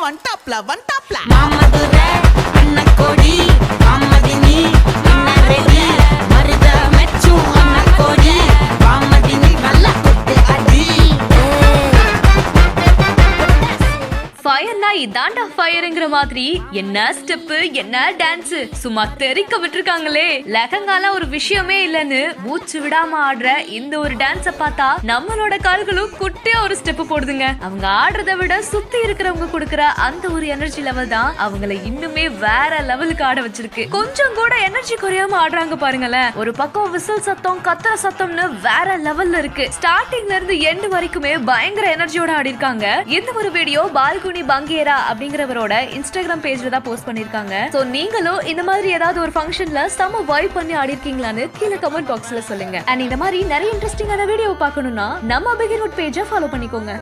வண்டாப்ல வண்டாப்ல மாமதுர அன்னக்கோடி மாமதினி அன்னரெடி மருத மெச்சும் அன்னக்கோடி மாமதினி நல்ல குத்து அடி ஃபயர்னா இதாண்டா ஃபயர்ங்கிற மாதிரி என்ன ஸ்டெப் என்ன டான்ஸ் சும்மா தெரிக்க விட்டுருக்காங்களே. லெஹங்கால ஒரு விஷயமே இல்லன்னு மூச்சு விடாம ஆடுற இந்த ஒரு டான்ஸ பார்த்தா நம்மளோட கால்களும் குட்டியா ஒரு ஸ்டெப் போடுதுங்க. அவங்க ஆடுறத விட சுத்தி இருக்கிறவங்க கொடுக்கற அந்த ஒரு எனர்ஜி லெவல் தான் அவங்களை இன்னுமே வேற லெவலுக்கு ஆட வச்சிருக்கு. கொஞ்சம் கூட எனர்ஜி குறையாம ஆடுறாங்க பாருங்களேன். ஒரு பக்கம் விசில் சத்தம் கத்துற சத்தம்னு வேற லெவல்ல இருக்கு. ஸ்டார்டிங்ல இருந்து எண்ட் வரைக்குமே பயங்கர எனர்ஜியோட ஆடி இருக்காங்க. இந்த ஒரு வீடியோ பால்குனி பங்கேரா அப்படிங்கிறவரோட இன்ஸ்டாகிராம் பேஜ்ல தான் போஸ்ட் பண்ணிருக்காங்க. சோ நீங்களும் இந்த மாதிரி ஏதாவது ஒரு ஃபங்க்ஷன்ல செம வைப் பண்ணி ஆடி இருக்கீங்களான்னு கீழே கமெண்ட் பாக்ஸ்ல சொல்லுங்க. அண்ட் இந்த மாதிரி நிறைய இன்ட்ரெஸ்டிங்கான வீடியோ பார்க்கணும்னா நம்ம பிகின் பேஜை ஃபாலோ பண்ணிக்கோங்க.